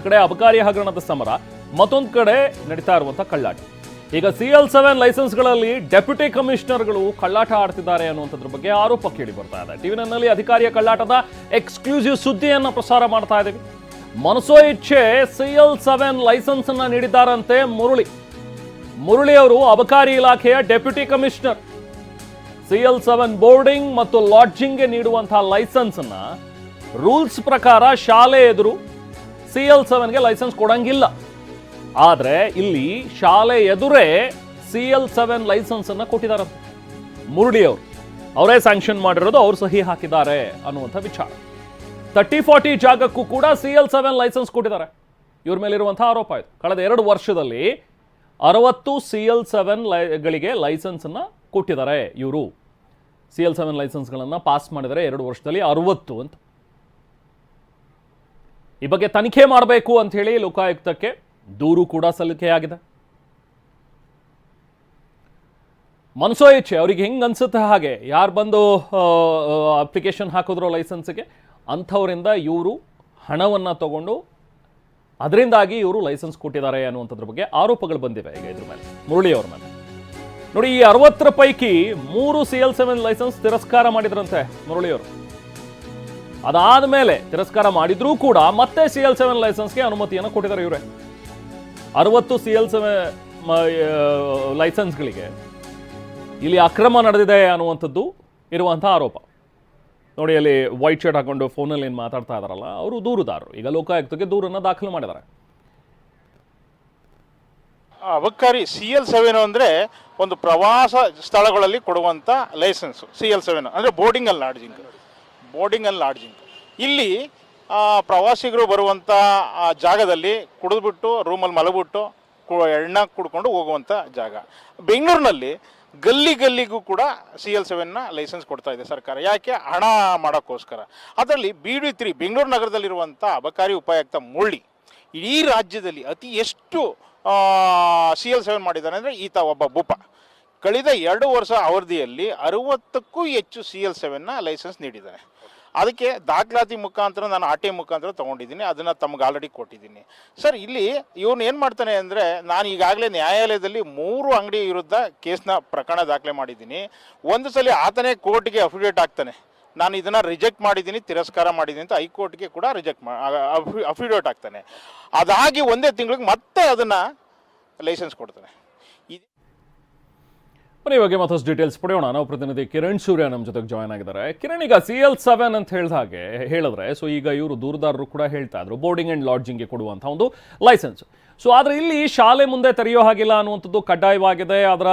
ಕಡೆ ಅಬಕಾರಿ ಹಗರಣದ ಸಮರ, ಮತ್ತೊಂದು ಕಡೆ ನಡೀತಾ ಇರುವಂತಹ ಕಳ್ಳಾಟ. ಈಗ CL7 ಲೈಸೆನ್ಸ್ಗಳಲ್ಲಿ ಡೆಪ್ಯೂಟಿ ಕಮಿಷನರ್ಗಳು ಕಳ್ಳಾಟ ಆಡ್ತಿದ್ದಾರೆ ಅನ್ನುವಂಥದ್ರ ಬಗ್ಗೆ ಆರೋಪ ಕೇಳಿ ಬರ್ತಾ ಇದೆ. ಟಿವಿ9ನಲ್ಲಿ ಅಧಿಕಾರಿಯ ಕಳ್ಳಾಟದ ಎಕ್ಸ್ಕ್ಲೂಸಿವ್ ಸುದ್ದಿಯನ್ನು ಪ್ರಸಾರ ಮಾಡ್ತಾ ಇದ್ದೀವಿ. ಮನಸೋ ಇಚ್ಛೆ CL7 ಲೈಸೆನ್ಸ್ ಅನ್ನ ನೀಡಿದ್ದಾರಂತೆ ಮುರಳಿ ಅವರು ಅಬಕಾರಿ ಇಲಾಖೆಯ ಡೆಪ್ಯೂಟಿ ಕಮಿಷನರ್. CL7 ಬೋರ್ಡಿಂಗ್ ಮತ್ತು ಲಾಡ್ಜಿಂಗ್ಗೆ ನೀಡುವಂತಹ ಲೈಸೆನ್ಸ್ ಅನ್ನ ರೂಲ್ಸ್ ಪ್ರಕಾರ ಶಾಲೆ ಎದುರು CL7ಗೆ ಲೈಸೆನ್ಸ್ ಕೊಡಂಗಿಲ್ಲ. ಆದ್ರೆ ಇಲ್ಲಿ ಶಾಲೆ ಎದುರೇ CL7 ಲೈಸೆನ್ಸ್ ಅನ್ನ ಕೊಟ್ಟಿದ್ದಾರಂತೆ ಮುರಳಿ ಅವರು. ಅವರೇ ಸ್ಯಾಂಕ್ಷನ್ ಮಾಡಿರೋದು, ಅವ್ರು ಸಹಿ ಹಾಕಿದ್ದಾರೆ ಅನ್ನುವಂಥ ವಿಚಾರ. 30-40 ಜಾಗಕ್ಕೂ ಕೂಡ CL7 ಲೈಸೆನ್ಸ್ ಕೊಟ್ಟಿದ್ದಾರೆ. ಇವ್ರ ಮೇಲಿರುವಂತಹ ಆರೋಪ ಇದು. ಕಳೆದ 2 ವರ್ಷದಲ್ಲಿ 60 CL7 ಗಳಿಗೆ ಲೈಸೆನ್ಸ್ ಅನ್ನ ಕೊಟ್ಟಿದ್ದಾರೆ ಇವರು. CL7 ಲೈಸೆನ್ಸ್ಗಳನ್ನ ಪಾಸ್ ಮಾಡಿದರೆ 2 ವರ್ಷದಲ್ಲಿ 60 ಅಂತ. ಈ ಬಗ್ಗೆ ತನಿಖೆ ಮಾಡಬೇಕು ಅಂತ ಹೇಳಿ ಲೋಕಾಯುಕ್ತಕ್ಕೆ ದೂರು ಕೂಡ ಸಲ್ಲಿಕೆಯಾಗಿದೆ. ಮನಸೋ ಇಚ್ಛೆ ಅವ್ರಿಗೆ ಹೆಂಗ್ ಅನ್ಸುತ್ತೆ ಹಾಗೆ ಯಾರು ಬಂದು ಅಪ್ಲಿಕೇಶನ್ ಹಾಕಿದ್ರು ಲೈಸೆನ್ಸ್ಗೆ, ಅಂಥವರಿಂದ ಇವರು ಹಣವನ್ನು ತಗೊಂಡು ಅದರಿಂದಾಗಿ ಇವರು ಲೈಸೆನ್ಸ್ ಕೊಟ್ಟಿದ್ದಾರೆ ಅನ್ನುವಂಥದ್ರ ಬಗ್ಗೆ ಆರೋಪಗಳು ಬಂದಿವೆ ಈಗ ಇದ್ರ ಮೇಲೆ, ಮುರಳಿ ಅವ್ರ ಮೇಲೆ. ನೋಡಿ, ಈ 60 ಪೈಕಿ 3 CL7 ಲೈಸೆನ್ಸ್ ತಿರಸ್ಕಾರ ಮಾಡಿದ್ರಂತೆ ಮುರಳಿಯವರು. ಅದಾದ ಮೇಲೆ ತಿರಸ್ಕಾರ ಮಾಡಿದ್ರೂ ಕೂಡ ಮತ್ತೆ CL7 ಲೈಸೆನ್ಸ್ಗೆ ಅನುಮತಿಯನ್ನು ಕೊಟ್ಟಿದ್ದಾರೆ ಇವರೇ. 60 CL7 ಲೈಸೆನ್ಸ್ಗಳಿಗೆ ಇಲ್ಲಿ ಅಕ್ರಮ ನಡೆದಿದೆ ಅನ್ನುವಂಥದ್ದು ಇರುವಂತಹ ಆರೋಪ. ನೋಡಿ, ಅಲ್ಲಿ ವೈಟ್ ಶರ್ಟ್ ಹಾಕೊಂಡು ಫೋನಲ್ಲಿ ಏನು ಮಾತಾಡ್ತಾ ಇದಾರಲ್ಲ, ಅವರು ದೂರುದಾರರು. ಈಗ ಲೋಕಾಯುಕ್ತಕ್ಕೆ ದೂರನ್ನು ದಾಖಲು ಮಾಡಿದ್ದಾರೆ. ಅಬಕಾರಿ CL7 ಅಂದರೆ ಒಂದು ಪ್ರವಾಸ ಸ್ಥಳಗಳಲ್ಲಿ ಕೊಡುವಂಥ ಲೈಸೆನ್ಸು. CL7 ಅಂದರೆ ಬೋರ್ಡಿಂಗ್ ಅಂಡ್ ಲಾಡ್ಜಿಂಗ್. ಇಲ್ಲಿ ಪ್ರವಾಸಿಗರು ಬರುವಂಥ ಜಾಗದಲ್ಲಿ ಕುಡಿದ್ಬಿಟ್ಟು ರೂಮಲ್ಲಿ ಮಲಗಿಬಿಟ್ಟು ಎಣ್ಣೆ ಕುಡ್ಕೊಂಡು ಹೋಗುವಂಥ ಜಾಗ. ಬೆಂಗಳೂರಿನಲ್ಲಿ ಗಲ್ಲಿಗೂ ಕೂಡ CL7ನ ಲೈಸೆನ್ಸ್ ಕೊಡ್ತಾ ಇದೆ ಸರ್ಕಾರ. ಯಾಕೆ? ಹಣ ಮಾಡೋಕ್ಕೋಸ್ಕರ. ಅದರಲ್ಲಿ BD3 ಬೆಂಗಳೂರು ನಗರದಲ್ಲಿರುವಂಥ ಅಬಕಾರಿ ಉಪಾಯುಕ್ತ ಮುರಳಿ ಇಡೀ ರಾಜ್ಯದಲ್ಲಿ ಅತಿ ಎಷ್ಟು CL7 ಮಾಡಿದ್ದಾನೆ ಅಂದರೆ ಈತ ಒಬ್ಬ ಭೂಪ. ಕಳೆದ 2 ವರ್ಷ ಅವಧಿಯಲ್ಲಿ 60ಕ್ಕೂ ಹೆಚ್ಚು CL7ನ ಲೈಸೆನ್ಸ್ ನೀಡಿದ್ದಾನೆ. ಅದಕ್ಕೆ ದಾಖಲಾತಿ ಮುಖಾಂತರ ನಾನು RTI ಮುಖಾಂತರ ತೊಗೊಂಡಿದ್ದೀನಿ, ಅದನ್ನು ತಮ್ಗೆ ಆಲ್ರೆಡಿ ಕೊಟ್ಟಿದ್ದೀನಿ. ಸರ್, ಇಲ್ಲಿ ಇವನು ಏನು ಮಾಡ್ತಾನೆ ಅಂದರೆ, ನಾನು ಈಗಾಗಲೇ ನ್ಯಾಯಾಲಯದಲ್ಲಿ 3 ಅಂಗಡಿ ವಿರುದ್ಧ ಪ್ರಕರಣ ದಾಖಲೆ ಮಾಡಿದ್ದೀನಿ. ಒಂದು ಸಲ ಆತನೇ ಕೋರ್ಟ್ಗೆ ಅಫಿಡೇಟ್ ಆಗ್ತಾನೆ, ನಾನು ಇದನ್ನು ರಿಜೆಕ್ಟ್ ಮಾಡಿದ್ದೀನಿ, ತಿರಸ್ಕಾರ ಮಾಡಿದ್ದೀನಿ ಅಂತ ಹೈಕೋರ್ಟ್ಗೆ ಕೂಡ ಅಫಿಡೇಟ್ ಆಗ್ತಾನೆ. ಅದಾಗಿ 1 ತಿಂಗಳಿಗೆ ಮತ್ತೆ ಅದನ್ನು ಲೈಸೆನ್ಸ್ ಕೊಡ್ತಾನೆ. ಇವಾಗ ಮತ್ತಷ್ಟು ಡೀಟೇಲ್ಸ್ ಪಡೆಯೋಣ. ನಾವು ಪ್ರತಿನಿಧಿ ಕಿರಣ್ ಸೂರ್ಯ ನಮ್ಮ ಜೊತೆಗೆ ಜಾಯ್ನ್ ಆಗಿದ್ದಾರೆ. ಕಿರಣ್, ಈಗ CL7 ಅಂತ ಹೇಳಿದ್ರೆ ಸೊ ಈಗ ಇವರು ದೂರದಾರರು ಕೂಡ ಹೇಳ್ತಾ ಇದ್ರು ಬೋರ್ಡಿಂಗ್ ಅಂಡ್ ಲಾಡ್ಜಿಂಗ್ಗೆ ಕೊಡುವಂಥ ಒಂದು ಲೈಸೆನ್ಸ್. ಸೊ ಆದರೆ ಇಲ್ಲಿ ಶಾಲೆ ಮುಂದೆ ತೆರೆಯೋ ಹಾಗಿಲ್ಲ ಅನ್ನುವಂಥದ್ದು ಕಡ್ಡಾಯವಾಗಿದೆ. ಅದರ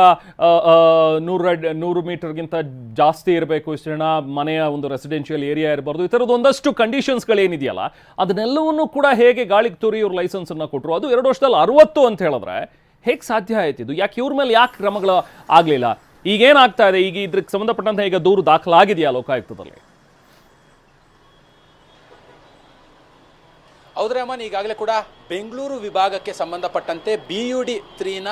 100 ಮೀಟರ್ಗಿಂತ ಜಾಸ್ತಿ ಇರಬೇಕು ವಿಸ್ತೀರ್ಣ, ಮನೆಯ ಒಂದು ರೆಸಿಡೆನ್ಷಿಯಲ್ ಏರಿಯಾ ಇರಬಾರ್ದು. ಈ ಥರದ್ದು ಒಂದಷ್ಟು ಕಂಡೀಷನ್ಸ್ಗಳೇನಿದೆಯಲ್ಲ, ಅದನ್ನೆಲ್ಲವನ್ನೂ ಕೂಡ ಹೇಗೆ ಗಾಳಿಗೆ ತೂರಿ ಇವ್ರು ಲೈಸೆನ್ಸನ್ನು ಕೊಟ್ಟರು. ಅದು 2 ವರ್ಷದಲ್ಲಿ 60 ಅಂತ ಹೇಳಿದ್ರೆ ಹೇಗೆ ಸಾಧ್ಯ ಆಯ್ತಿದ್ದು? ಯಾಕೆ ಇವ್ರ ಮೇಲೆ ಯಾಕೆ ಕ್ರಮಗಳು ಆಗಲಿಲ್ಲ? ಈಗೇನಾಗ್ತಾ ಇದೆ? ಈಗ ಇದ್ರಿಗೆ ಸಂಬಂಧಪಟ್ಟಂತೆ ಈಗ ದೂರು ದಾಖಲಾಗಿದೆಯಾ ಲೋಕಾಯುಕ್ತದಲ್ಲಿ? ಹೌದು ರೆಹಮಾನ್, ಈಗಾಗಲೇ ಕೂಡ ಬೆಂಗಳೂರು ವಿಭಾಗಕ್ಕೆ ಸಂಬಂಧಪಟ್ಟಂತೆ BUD3ನ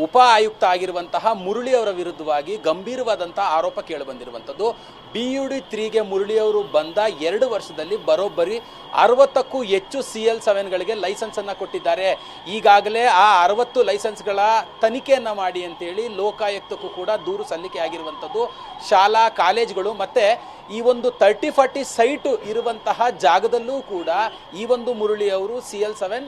ಉಪ ಆಯುಕ್ತ ಆಗಿರುವಂತಹ ಮುರಳಿ ಅವರ ವಿರುದ್ಧವಾಗಿ ಗಂಭೀರವಾದಂಥ ಆರೋಪ ಕೇಳಿಬಂದಿರುವಂಥದ್ದು. BUD3ಗೆ ಮುರಳಿ ಅವರು ಬಂದ 2 ವರ್ಷದಲ್ಲಿ ಬರೋಬ್ಬರಿ 60ಕ್ಕೂ ಹೆಚ್ಚು CL7ಗಳಿಗೆ ಲೈಸೆನ್ಸನ್ನು ಕೊಟ್ಟಿದ್ದಾರೆ. ಈಗಾಗಲೇ ಆ 60 ಲೈಸೆನ್ಸ್ಗಳ ತನಿಖೆಯನ್ನು ಮಾಡಿ ಅಂತೇಳಿ ಲೋಕಾಯುಕ್ತಕ್ಕೂ ಕೂಡ ದೂರು ಸಲ್ಲಿಕೆ ಆಗಿರುವಂಥದ್ದು. ಶಾಲಾ ಕಾಲೇಜುಗಳು ಮತ್ತು ಈ ಒಂದು 30-40 ಸೈಟು ಇರುವಂತಹ ಜಾಗದಲ್ಲೂ ಕೂಡ ಈ ಒಂದು ಮುರಳಿ ಅವರು CL7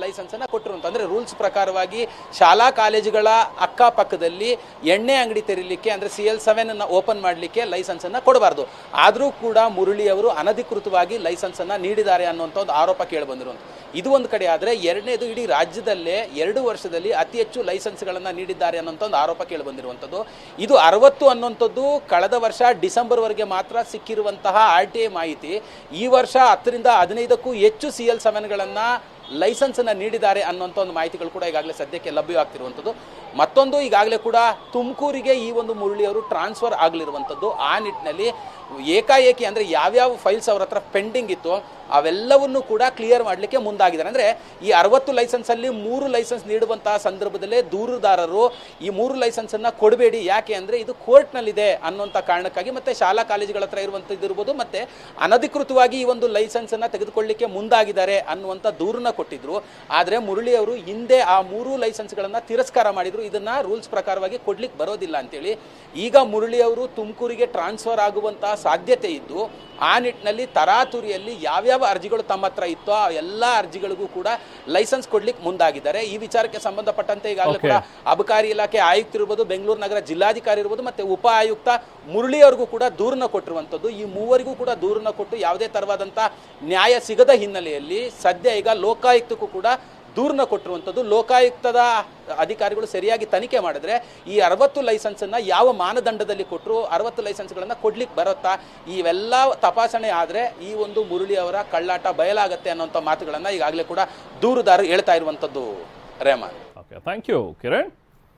ಲೈಸೆನ್ಸನ್ನು ಕೊಟ್ಟಿರುವಂಥ, ಅಂದರೆ ರೂಲ್ಸ್ ಪ್ರಕಾರವಾಗಿ ಶಾಲಾ ಕಾಲೇಜುಗಳ ಅಕ್ಕಪಕ್ಕದಲ್ಲಿ ಎಣ್ಣೆ ಅಂಗಡಿ ತೆರೀಲಿಕ್ಕೆ, ಅಂದರೆ CL7 ಓಪನ್ ಮಾಡಲಿಕ್ಕೆ ಲೈಸೆನ್ಸನ್ನು ಕೊಡಬಾರ್ದು. ಆದರೂ ಕೂಡ ಮುರಳಿ ಅವರು ಅನಧಿಕೃತವಾಗಿ ಲೈಸೆನ್ಸನ್ನು ನೀಡಿದ್ದಾರೆ ಅನ್ನುವಂಥ ಒಂದು ಆರೋಪ ಕೇಳಿಬಂದಿರುವಂಥದ್ದು. ಇದು ಒಂದು ಕಡೆ ಆದರೆ, ಎರಡನೇದು ಇಡೀ ರಾಜ್ಯದಲ್ಲೇ 2 ವರ್ಷದಲ್ಲಿ ಅತಿ ಹೆಚ್ಚು ಲೈಸೆನ್ಸ್ಗಳನ್ನು ನೀಡಿದ್ದಾರೆ ಅನ್ನೋಂಥ ಒಂದು ಆರೋಪ ಕೇಳಿಬಂದಿರುವಂಥದ್ದು. ಇದು 60 ಅನ್ನುವಂಥದ್ದು ಕಳೆದ ವರ್ಷ ಡಿಸೆಂಬರ್ವರೆಗೆ ಮಾತ್ರ ಸಿಕ್ಕಿರುವಂತಹ RTI ಮಾಹಿತಿ. ಈ ವರ್ಷ 10ರಿಂದ 15ಕ್ಕೂ ಹೆಚ್ಚು CL7ಗಳನ್ನು ಲೈಸೆನ್ಸನ್ನು ನೀಡಿದ್ದಾರೆ ಅನ್ನೋಂಥ ಒಂದು ಮಾಹಿತಿಗಳು ಕೂಡ ಈಗಾಗಲೇ ಸದ್ಯಕ್ಕೆ ಲಭ್ಯವಾಗ್ತಿರುವಂಥದ್ದು. ಮತ್ತೊಂದು ಈಗಾಗಲೇ ಕೂಡ ತುಮಕೂರಿಗೆ ಈ ಒಂದು ಮುರಳಿ ಅವರು ಟ್ರಾನ್ಸ್ಫರ್ ಆಗಲಿರುವಂಥದ್ದು. ಆ ನಿಟ್ಟಿನಲ್ಲಿ ಏಕಾಏಕಿ ಅಂದರೆ ಯಾವ್ಯಾವ ಫೈಲ್ಸ್ ಅವ್ರ ಹತ್ರ ಪೆಂಡಿಂಗ್ ಇತ್ತು ಅವೆಲ್ಲವನ್ನು ಕೂಡ ಕ್ಲಿಯರ್ ಮಾಡಲಿಕ್ಕೆ ಮುಂದಾಗಿದ್ದಾರೆ. ಅಂದರೆ ಈ 60 ಲೈಸೆನ್ಸಲ್ಲಿ 3 ಲೈಸೆನ್ಸ್ ನೀಡುವಂತಹ ಸಂದರ್ಭದಲ್ಲೇ ದೂರುದಾರರು ಈ 3 ಲೈಸೆನ್ಸನ್ನು ಕೊಡಬೇಡಿ, ಯಾಕೆ ಅಂದರೆ ಇದು ಕೋರ್ಟ್ನಲ್ಲಿದೆ ಅನ್ನೋಂಥ ಕಾರಣಕ್ಕಾಗಿ, ಮತ್ತು ಶಾಲಾ ಕಾಲೇಜುಗಳ ಹತ್ರ ಇರುವಂಥದ್ದು ಇರ್ಬೋದು, ಮತ್ತು ಅನಧಿಕೃತವಾಗಿ ಈ ಒಂದು ಲೈಸೆನ್ಸನ್ನು ತೆಗೆದುಕೊಳ್ಳಲಿಕ್ಕೆ ಮುಂದಾಗಿದ್ದಾರೆ ಅನ್ನುವಂಥ ದೂರನ್ನ ಕೊಟ್ಟಿದ್ರು. ಆದರೆ ಮುರಳಿ ಅವರು ಹಿಂದೆ ಆ 3 ಲೈಸೆನ್ಸ್ಗಳನ್ನು ತಿರಸ್ಕಾರ ಮಾಡಿದರು, ಇದನ್ನು ರೂಲ್ಸ್ ಪ್ರಕಾರವಾಗಿ ಕೊಡ್ಲಿಕ್ಕೆ ಬರೋದಿಲ್ಲ ಅಂತೇಳಿ. ಈಗ ಮುರಳಿ ಅವರು ತುಮಕೂರಿಗೆ ಟ್ರಾನ್ಸ್ಫರ್ ಆಗುವಂತಹ ಸಾಧ್ಯತೆ ಇದ್ದು, ಆ ನಿಟ್ಟಿನಲ್ಲಿ ತರಾತುರಿಯಲ್ಲಿ ಯಾವ್ಯಾವ ಅರ್ಜಿಗಳು ತಮ್ಮ ಹತ್ರ ಇತ್ತೋ ಆ ಎಲ್ಲ ಅರ್ಜಿಗಳಿಗೂ ಕೂಡ ಲೈಸೆನ್ಸ್ ಕೊಡ್ಲಿಕ್ಕೆ ಮುಂದಾಗಿದ್ದಾರೆ. ಈ ವಿಚಾರಕ್ಕೆ ಸಂಬಂಧಪಟ್ಟಂತೆ ಈಗಾಗಲೇ ಕೂಡ ಅಬಕಾರಿ ಇಲಾಖೆ ಆಯುಕ್ತ ಇರ್ಬೋದು, ಬೆಂಗಳೂರು ನಗರ ಜಿಲ್ಲಾಧಿಕಾರಿ ಇರ್ಬೋದು, ಮತ್ತೆ ಉಪ ಆಯುಕ್ತ ಮುರಳಿ ಅವ್ರಿಗೂ ಕೂಡ ದೂರನ್ನ ಕೊಟ್ಟಿರುವಂಥದ್ದು. ಈ ಮೂವರಿಗೂ ಕೂಡ ದೂರನ್ನ ಕೊಟ್ಟು ಯಾವುದೇ ತರವಾದಂಥ ನ್ಯಾಯ ಸಿಗದ ಹಿನ್ನೆಲೆಯಲ್ಲಿ ಸದ್ಯ ಈಗ ಲೋಕಾಯುಕ್ತಕ್ಕೂ ಕೂಡ ದೂರನ್ನ ಕೊಟ್ಟಿರುವಂಥದ್ದು. ಲೋಕಾಯುಕ್ತದ ಅಧಿಕಾರಿಗಳು ಸರಿಯಾಗಿ ತನಿಖೆ ಮಾಡಿದ್ರೆ ಈ 60 ಲೈಸೆನ್ಸನ್ನು ಯಾವ ಮಾನದಂಡದಲ್ಲಿ ಕೊಟ್ಟರು, 60 ಲೈಸೆನ್ಸ್ಗಳನ್ನು ಕೊಡ್ಲಿಕ್ಕೆ ಬರುತ್ತಾ, ಇವೆಲ್ಲ ತಪಾಸಣೆ ಆದರೆ ಈ ಒಂದು ಮುರಳಿ ಅವರ ಕಳ್ಳಾಟ ಬಯಲಾಗತ್ತೆ ಅನ್ನೋಂಥ ಮಾತುಗಳನ್ನು ಈಗಾಗಲೇ ಕೂಡ ದೂರುದಾರರು ಹೇಳ್ತಾ ಇರುವಂಥದ್ದು. ರೇಮಾನ್. Okay, thank you Kiran.